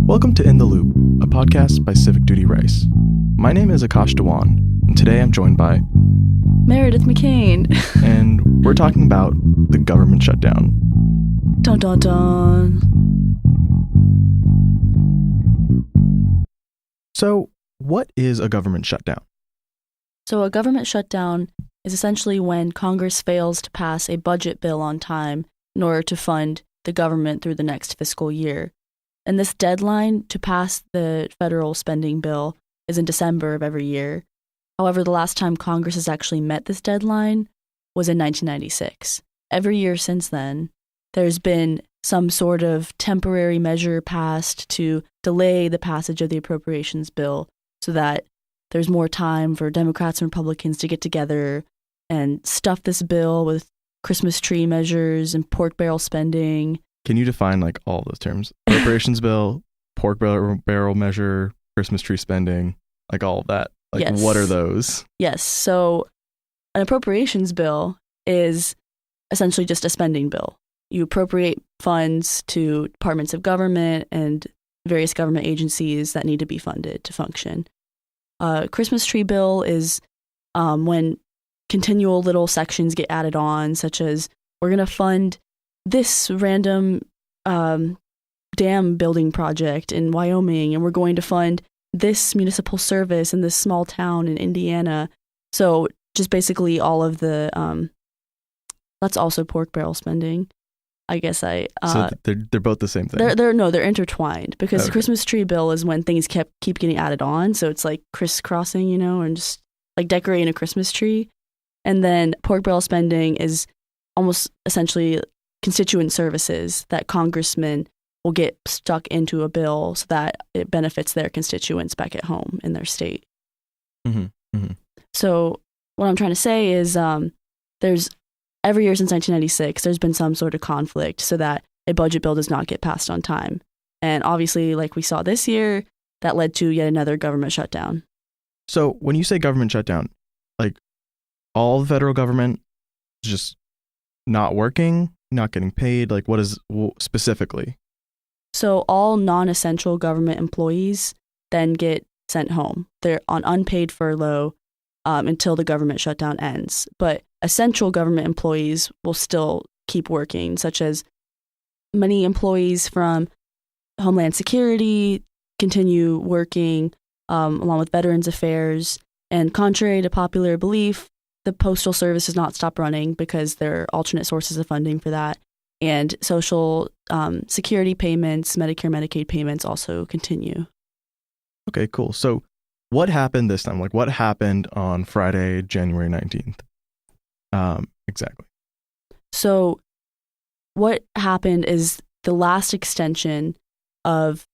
Welcome to In the Loop, a podcast by Civic Duty Rice. My name is Akash Dhawan, and today I'm joined by Meredith McCain. And we're talking about the government shutdown. Dun dun dun. So, what is a government shutdown? So a government shutdown is essentially when Congress fails to pass a budget bill on time in order to fund the government through the next fiscal year. And this deadline to pass the federal spending bill is in December of every year. However, the last time Congress has actually met this deadline was in 1996. Every year since then, there's been some sort of temporary measure passed to delay the passage of the appropriations bill so that there's more time for Democrats and Republicans to get together and stuff this bill with Christmas tree measures and pork barrel spending. Can you define all those terms? Appropriations bill, pork barrel measure, Christmas tree spending, all of that. Yes. What are those? Yes. So an appropriations bill is essentially just a spending bill. You appropriate funds to departments of government and various government agencies that need to be funded to function. Christmas tree bill is when continual little sections get added on, such as we're going to fund this random dam building project in Wyoming, and we're going to fund this municipal service in this small town in Indiana. So just basically all of the, that's also pork barrel spending. I guess so they're both the same thing. They're intertwined because Okay. the Christmas tree bill is when things keep getting added on. So it's like crisscrossing, and just like decorating a Christmas tree. And then pork barrel spending is almost essentially constituent services that congressmen will get stuck into a bill so that it benefits their constituents back at home in their state. Mm-hmm. Mm-hmm. So what I'm trying to say is there's every year since 1996, there's been some sort of conflict so that a budget bill does not get passed on time. And obviously, like we saw this year, that led to yet another government shutdown. So when you say government shutdown, all the federal government is just not working, not getting paid? What is specifically? So all non-essential government employees then get sent home. They're on unpaid furlough until the government shutdown ends. But essential government employees will still keep working, such as many employees from Homeland Security continue working along with Veterans Affairs. And contrary to popular belief, the Postal Service does not stop running because there are alternate sources of funding for that. And Social Security payments, Medicare, Medicaid payments also continue. Okay, cool. So what happened this time? What happened on Friday, January 19th? Exactly. So what happened is the last extension of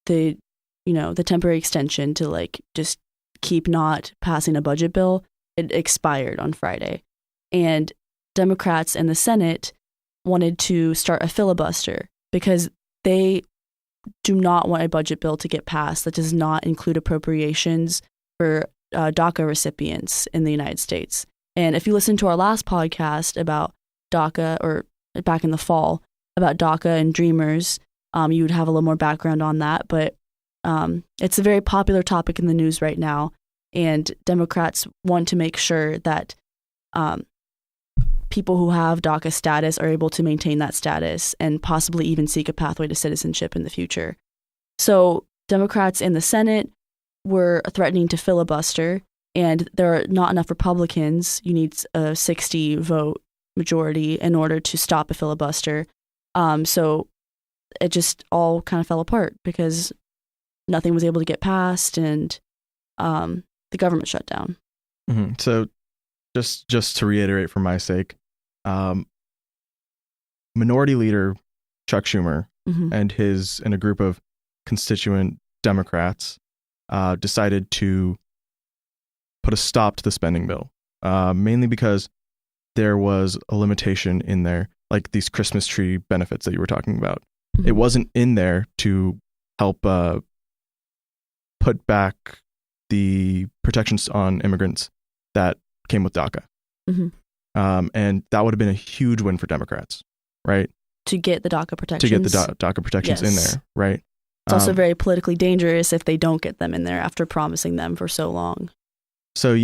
the temporary extension to just keep not passing a budget bill, it expired on Friday. And Democrats in the Senate wanted to start a filibuster because they do not want a budget bill to get passed that does not include appropriations for DACA recipients in the United States. And if you listen to our last podcast about DACA, or back in the fall, about DACA and Dreamers, you would have a little more background on that. But it's a very popular topic in the news right now. And Democrats want to make sure that people who have DACA status are able to maintain that status and possibly even seek a pathway to citizenship in the future. So Democrats in the Senate were threatening to filibuster, and there are not enough Republicans. You need a 60-vote majority in order to stop a filibuster. So it just all kind of fell apart because nothing was able to get passed, and the government shut down. Mm-hmm. So just to reiterate for my sake, Minority Leader Chuck Schumer Mm-hmm. and a group of constituent Democrats decided to put a stop to the spending bill, mainly because there was a limitation in there, like these Christmas tree benefits that you were talking about. Mm-hmm. It wasn't in there to help put back the protections on immigrants that came with DACA. Mm-hmm. And that would have been a huge win for Democrats, right? To get the DACA protections. To get the DACA protections in there, right? It's also very politically dangerous if they don't get them in there after promising them for so long. So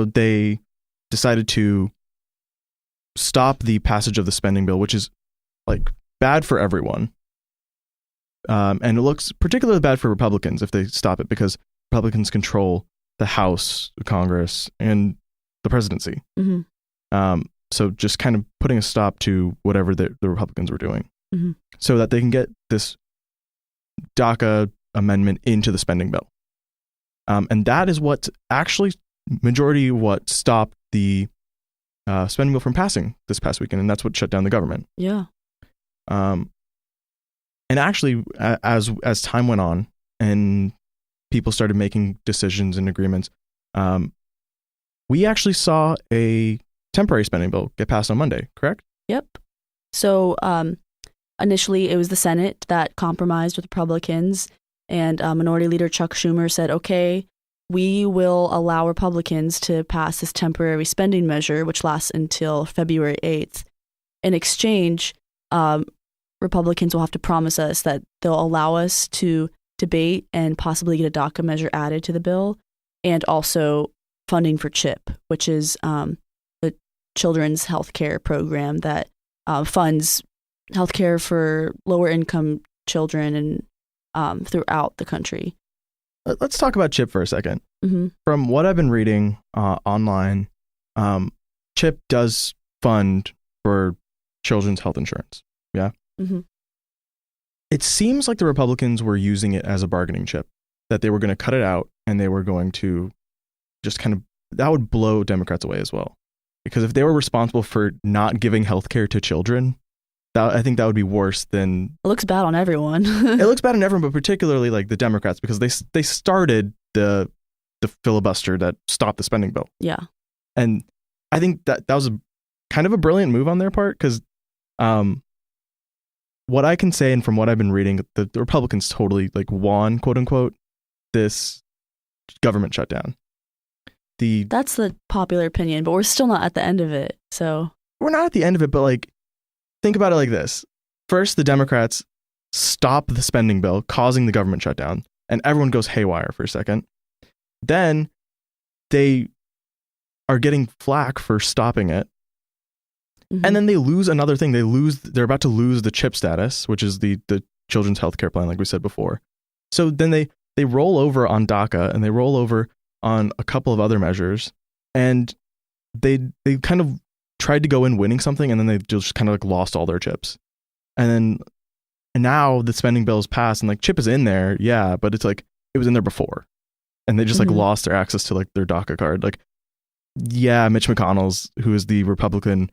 they decided to stop the passage of the spending bill, which is like bad for everyone. And it looks particularly bad for Republicans if they stop it, because Republicans control the House, the Congress, and the presidency. Mm-hmm. So just kind of putting a stop to whatever the Republicans were doing, mm-hmm. so that they can get this DACA amendment into the spending bill. And that is what actually majority what stopped the spending bill from passing this past weekend, and that's what shut down the government. Yeah. And actually, as time went on and people started making decisions and agreements, we actually saw a temporary spending bill get passed on Monday, correct? Yep. So initially, it was the Senate that compromised with Republicans, and Minority Leader Chuck Schumer said, okay, we will allow Republicans to pass this temporary spending measure, which lasts until February 8th. In exchange, Republicans will have to promise us that they'll allow us to debate and possibly get a DACA measure added to the bill, and also funding for CHIP, which is the children's health care program that funds healthcare for lower income children and throughout the country. Let's talk about CHIP for a second. Mm-hmm. From what I've been reading online, CHIP does fund for children's health insurance. Yeah. Mm-hmm. It seems like the Republicans were using it as a bargaining chip, that they were going to cut it out and they were going to just kind of, that would blow Democrats away as well. Because if they were responsible for not giving health care to children, I think that would be worse than... It looks bad on everyone. It looks bad on everyone, but particularly like the Democrats, because they started the filibuster that stopped the spending bill. Yeah. And I think that was kind of a brilliant move on their part, because what I can say, and from what I've been reading, the Republicans totally like won, quote unquote, this government shutdown. That's the popular opinion, but we're still not at the end of it. So we're not at the end of it, but like, think about it like this. First, the Democrats stop the spending bill, causing the government shutdown, and everyone goes haywire for a second. Then they are getting flack for stopping it. Mm-hmm. And then they lose another thing. They're about to lose the CHIP status, which is the children's health care plan, like we said before. So then they roll over on DACA, and they roll over on a couple of other measures, and they kind of tried to go in winning something, and then they just kind of like lost all their chips. And now the spending bill is passed, and like CHIP is in there, yeah, but it's like it was in there before, and they just like lost their access to like their DACA card. Like, yeah, Mitch McConnell's, who is the Republican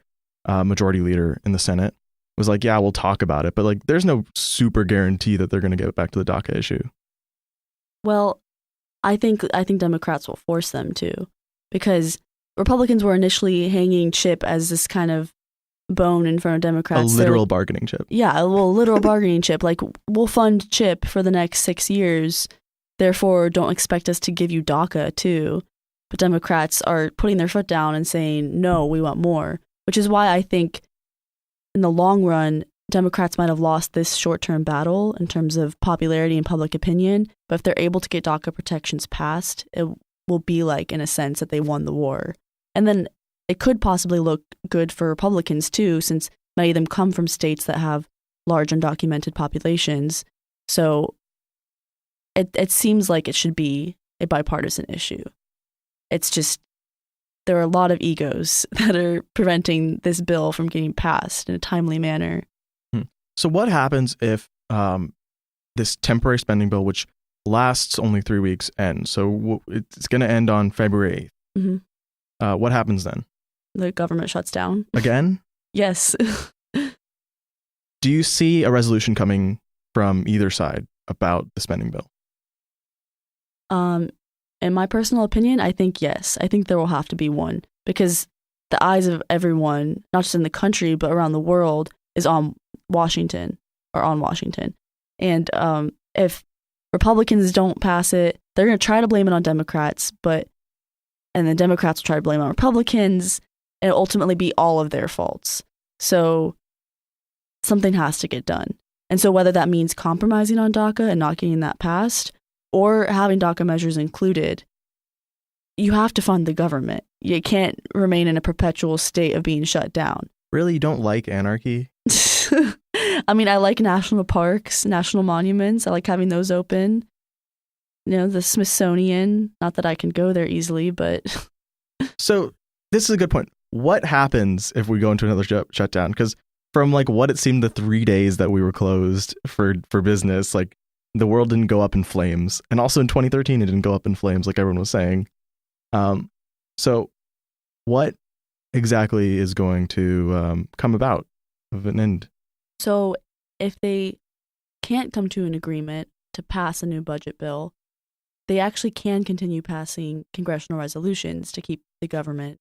majority leader in the Senate, was like, yeah, we'll talk about it, but like there's no super guarantee that they're going to get back to the DACA issue. Well, I think Democrats will force them to, because Republicans were initially hanging CHIP as this kind of bone in front of Democrats. A literal bargaining chip. Yeah, well, literal bargaining chip. Like, we'll fund CHIP for the next 6 years, therefore don't expect us to give you DACA too. But Democrats are putting their foot down and saying, no, we want more, which is why I think in the long run, Democrats might have lost this short-term battle in terms of popularity and public opinion, but if they're able to get DACA protections passed, it will be like, in a sense, that they won the war. And then it could possibly look good for Republicans too, since many of them come from states that have large undocumented populations. So it seems like it should be a bipartisan issue. It's just, there are a lot of egos that are preventing this bill from getting passed in a timely manner. So what happens if this temporary spending bill, which lasts only 3 weeks, ends? So it's going to end on February 8th. Mm-hmm. What happens then? The government shuts down. Again? Yes. Do you see a resolution coming from either side about the spending bill? In my personal opinion, I think yes. I think there will have to be one, because the eyes of everyone, not just in the country, but around the world, is on Washington. And if Republicans don't pass it, they're going to try to blame it on Democrats, and the Democrats will try to blame it on Republicans. and ultimately be all of their faults. So something has to get done. And so whether that means compromising on DACA and not getting that passed, or having DACA measures included, you have to fund the government. You can't remain in a perpetual state of being shut down. Really? You don't like anarchy? I mean, I like national parks, national monuments. I like having those open. The Smithsonian. Not that I can go there easily, but... So this is a good point. What happens if we go into another shutdown? Because from like what it seemed the 3 days that we were closed for business, like the world didn't go up in flames. And also in 2013, it didn't go up in flames like everyone was saying. So what exactly is going to come about of an end? So if they can't come to an agreement to pass a new budget bill, they actually can continue passing congressional resolutions to keep the government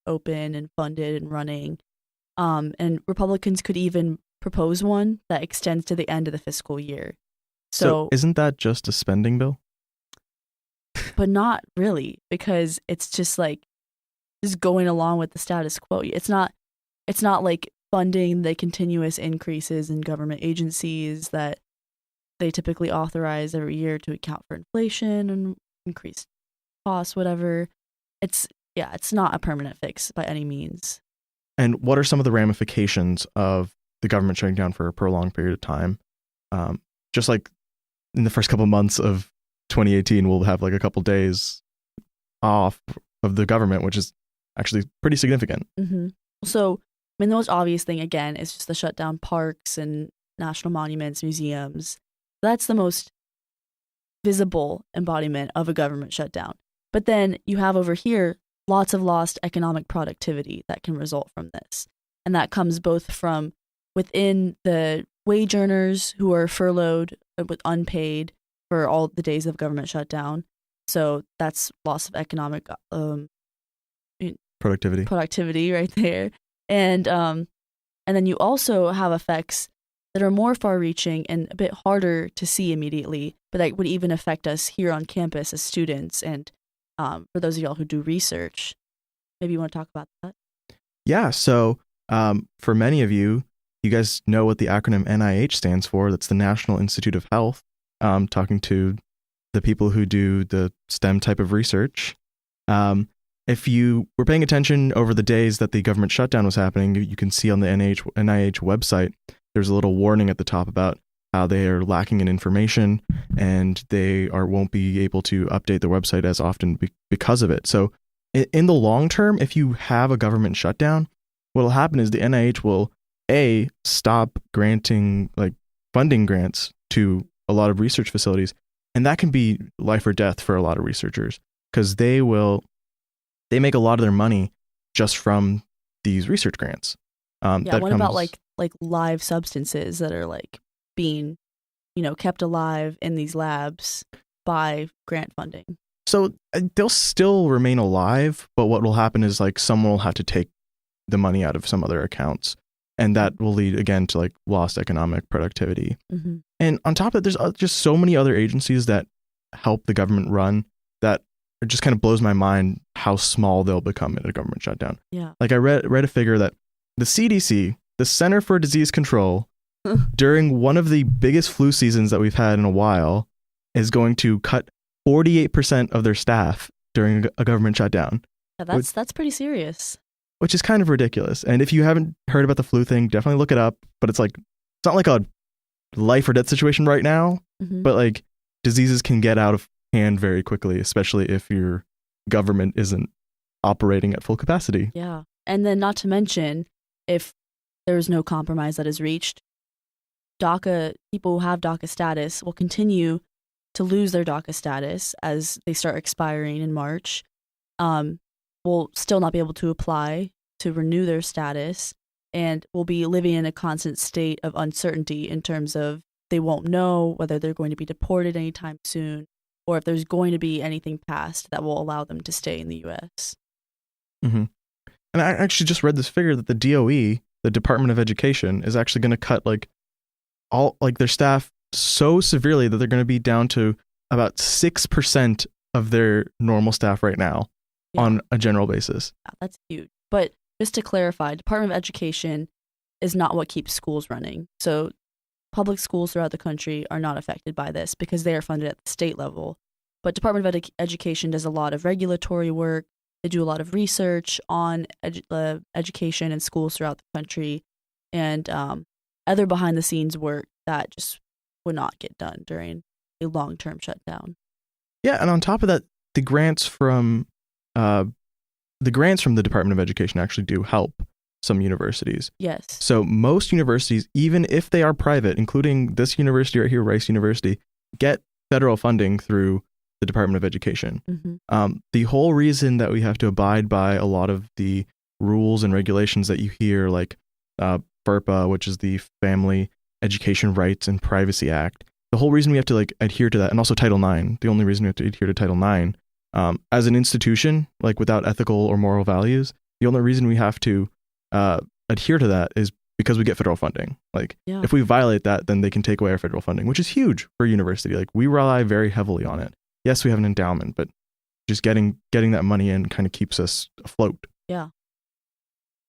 open and funded and running. And Republicans could even propose one that extends to the end of the fiscal year. So isn't that just a spending bill? But not really, because it's just like just going along with the status quo. It's not like funding the continuous increases in government agencies that they typically authorize every year to account for inflation and increased costs, whatever. It's not a permanent fix by any means. And what are some of the ramifications of the government shutting down for a prolonged period of time? Just like in the first couple of months of 2018, we'll have like a couple days off of the government, which is actually pretty significant. Mm-hmm. So, I mean, the most obvious thing, again, is just the shut down parks and national monuments, museums. That's the most visible embodiment of a government shutdown. But then you have over here lots of lost economic productivity that can result from this. And that comes both from within the wage earners who are furloughed with unpaid for all the days of government shutdown. So that's loss of economic productivity right there. And then you also have effects that are more far-reaching and a bit harder to see immediately, but that would even affect us here on campus as students. And for those of y'all who do research, maybe you want to talk about that? Yeah. So for many of you, you guys know what the acronym NIH stands for. That's the National Institute of Health. Talking to the people who do the STEM type of research. If you were paying attention over the days that the government shutdown was happening, you can see on the NIH website, there's a little warning at the top about how they are lacking in information and they won't be able to update their website as often because of it. So in the long term, if you have a government shutdown, what will happen is the NIH will stop granting like funding grants to a lot of research facilities, and that can be life or death for a lot of researchers because they make a lot of their money just from these research grants. What about like live substances that are like being, kept alive in these labs by grant funding? So they'll still remain alive, but what will happen is like someone will have to take the money out of some other accounts, and that will lead again to like lost economic productivity. Mm-hmm. And on top of it, there's just so many other agencies that help the government run that it just kind of blows my mind how small they'll become in a government shutdown. Yeah. Like I read a figure that the CDC, the Center for Disease Control, during one of the biggest flu seasons that we've had in a while, is going to cut 48% of their staff during a government shutdown. Yeah, that's pretty serious. Which is kind of ridiculous. And if you haven't heard about the flu thing, definitely look it up. But it's not like a life or death situation right now, mm-hmm. but like diseases can get out of hand very quickly, especially if your government isn't operating at full capacity. Yeah. And then not to mention, if there's no compromise that is reached, people who have DACA status will continue to lose their DACA status as they start expiring in March. Will still not be able to apply to renew their status and will be living in a constant state of uncertainty in terms of they won't know whether they're going to be deported anytime soon or if there's going to be anything passed that will allow them to stay in the U.S. Mm-hmm. And I actually just read this figure that the DOE, the Department of Education, is actually going to cut all their staff so severely that they're going to be down to about 6% of their normal staff right now. Yeah. On a general basis. Yeah, that's huge. But just to clarify, Department of Education is not what keeps schools running. So public schools throughout the country are not affected by this because they are funded at the state level. But Department of Education does a lot of regulatory work. They do a lot of research on education and schools throughout the country, and other behind-the-scenes work that just would not get done during a long-term shutdown. Yeah, and on top of that, the grants from the Department of Education actually do help some universities. Yes. So most universities, even if they are private, including this university right here, Rice University, get federal funding through the Department of Education. Mm-hmm. The whole reason that we have to abide by a lot of the rules and regulations that you hear, like FERPA, which is the Family Education Rights and Privacy Act, the whole reason we have to like adhere to that, and also Title IX, the only reason we have to adhere to Title IX, as an institution, like without ethical or moral values, the only reason we have to adhere to that is because we get federal funding. Like, if we violate that, then they can take away our federal funding, which is huge for a university. Like, we rely very heavily on it. Yes, we have an endowment, but just getting that money in kind of keeps us afloat. Yeah.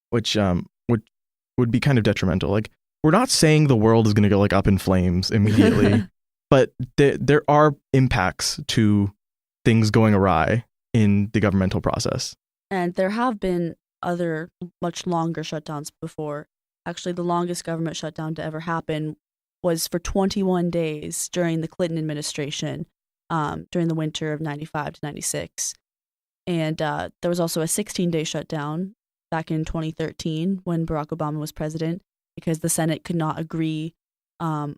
Which would be kind of detrimental. Like, we're not saying the world is going to go like up in flames immediately, but there are impacts to things going awry in the governmental process. And there have been other much longer shutdowns before. Actually, the longest government shutdown to ever happen was for 21 days during the Clinton administration, during the winter of 95 to 96. And there was also a 16-day shutdown back in 2013 when Barack Obama was president, because the Senate could not agree on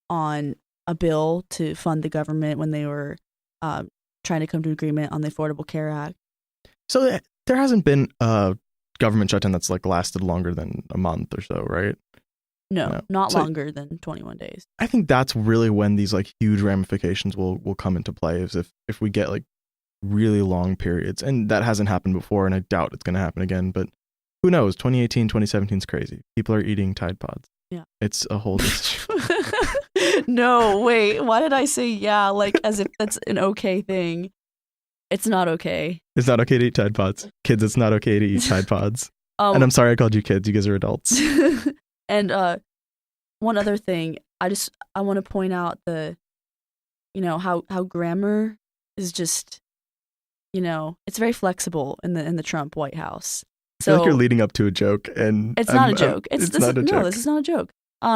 a bill to fund the government when they were trying to come to agreement on the Affordable Care Act. So there hasn't been a government shutdown that's like lasted longer than a month or so, right? No, not longer than 21 days. I think that's really when these like huge ramifications will come into play, is if we get like really long periods. And that hasn't happened before, and I doubt it's going to happen again. But who knows? 2018, 2017 is crazy. People are eating Tide Pods. Yeah. It's a whole No, wait. Why did I say yeah? Like as if that's an okay thing. It's not okay. It's not okay to eat Tide Pods. Kids, it's not okay to eat Tide Pods. And I'm sorry I called you kids. You guys are adults. And one other thing, I want to point out how grammar is just, it's very flexible in the Trump White House. So I feel like you're leading up to a joke, and it's not a joke. It's not a joke. No, this is not a joke.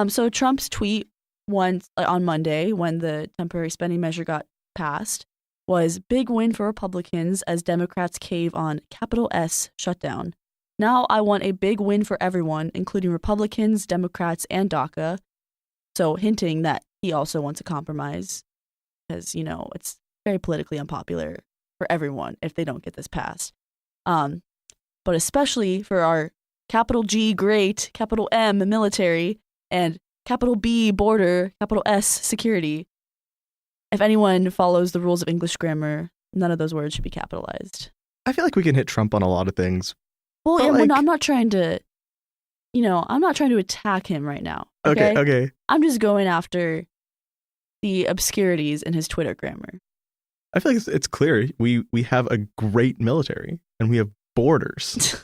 So Trump's tweet on Monday, when the temporary spending measure got passed, was big win for Republicans as Democrats cave on capital S shutdown. Now I want a big win for everyone, including Republicans, Democrats, and DACA. So hinting that he also wants a compromise because, it's very politically unpopular for everyone if they don't get this passed. But especially for our capital G great, capital M military, and capital B border, capital S security. If anyone follows the rules of English grammar, none of those words should be capitalized. I feel like we can hit Trump on a lot of things. Well, I'm not trying to, attack him right now. Okay. I'm just going after the obscurities in his Twitter grammar. I feel like it's clear. We have a great military and we have borders.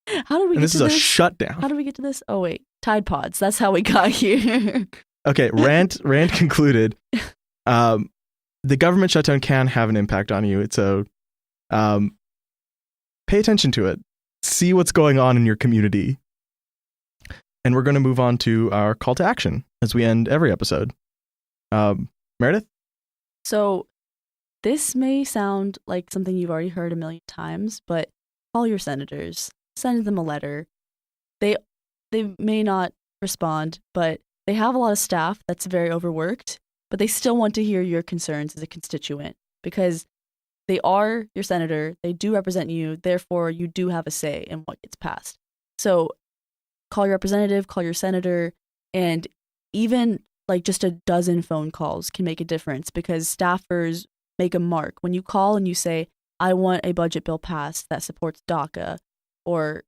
How did we get to this? And this is a shutdown. How did we get to this? Oh, wait. Tide Pods. That's how we got here. Okay, rant concluded. The government shutdown can have an impact on you. So pay attention to it. See what's going on in your community. And we're going to move on to our call to action as we end every episode. Meredith? So this may sound like something you've already heard a million times, but call your senators. Send them a letter. They may not respond, but they have a lot of staff that's very overworked, but they still want to hear your concerns as a constituent because they are your senator. They do represent you. Therefore, you do have a say in what gets passed. So call your representative, call your senator, and even like just a dozen phone calls can make a difference because staffers make a mark. When you call and you say, I want a budget bill passed that supports DACA, or,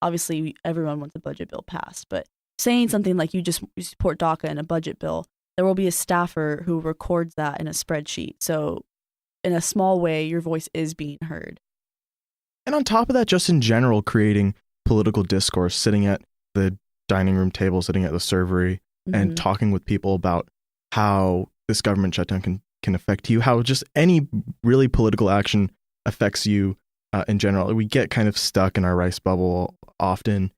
obviously everyone wants a budget bill passed, but saying something like you support DACA in a budget bill, there will be a staffer who records that in a spreadsheet. So in a small way, your voice is being heard. And on top of that, just in general, creating political discourse, sitting at the dining room table, sitting at the servery, and talking with people about how this government shutdown can affect you, how just any really political action affects you in general. We get kind of stuck in our rice bubble often.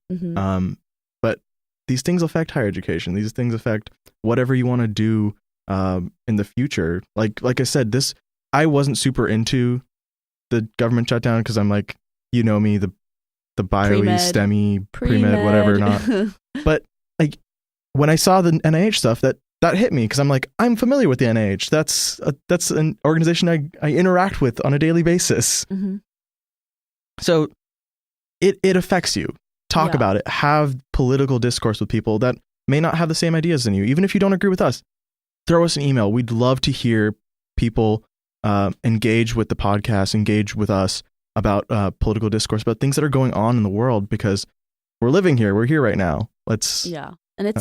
But these things affect higher education. These things affect whatever you want to do in the future. Like I said, I wasn't super into the government shutdown because I'm like, you know me, the bio-y, STEM-y, pre-med, whatever not. But like when I saw the NIH stuff, that hit me because I'm like, I'm familiar with the NIH. That's an organization I interact with on a daily basis. So it affects you. Talk about it. Have political discourse with people that may not have the same ideas than you. Even if you don't agree with us, throw us an email. We'd love to hear people engage with the podcast, engage with us about political discourse, about things that are going on in the world, because we're living here. We're here right now. And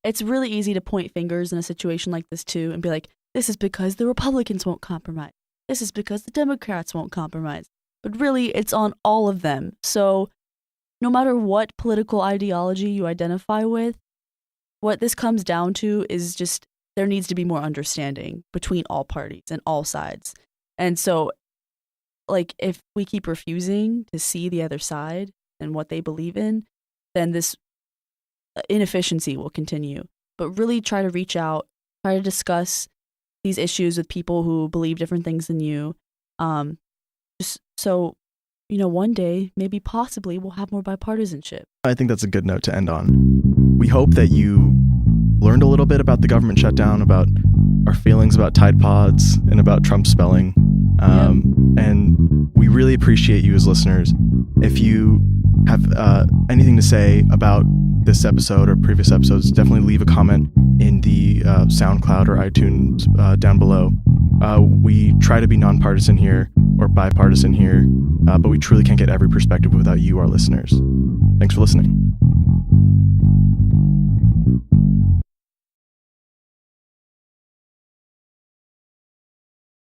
it's really easy to point fingers in a situation like this too and be like, this is because the Republicans won't compromise. This is because the Democrats won't compromise. But really, it's on all of them. So no matter what political ideology you identify with, what this comes down to is just there needs to be more understanding between all parties and all sides. And so, like, if we keep refusing to see the other side and what they believe in, then this inefficiency will continue. But really try to reach out, try to discuss these issues with people who believe different things than you. Just so, one day, maybe possibly, we'll have more bipartisanship. I think that's a good note to end on. We hope that you learned a little bit about the government shutdown, about our feelings about Tide Pods, and about Trump spelling. And we really appreciate you as listeners. If you have anything to say about this episode or previous episodes, definitely leave a comment in the SoundCloud or iTunes down below. We try to be nonpartisan here or bipartisan here, but we truly can't get every perspective without you, our listeners. Thanks for listening.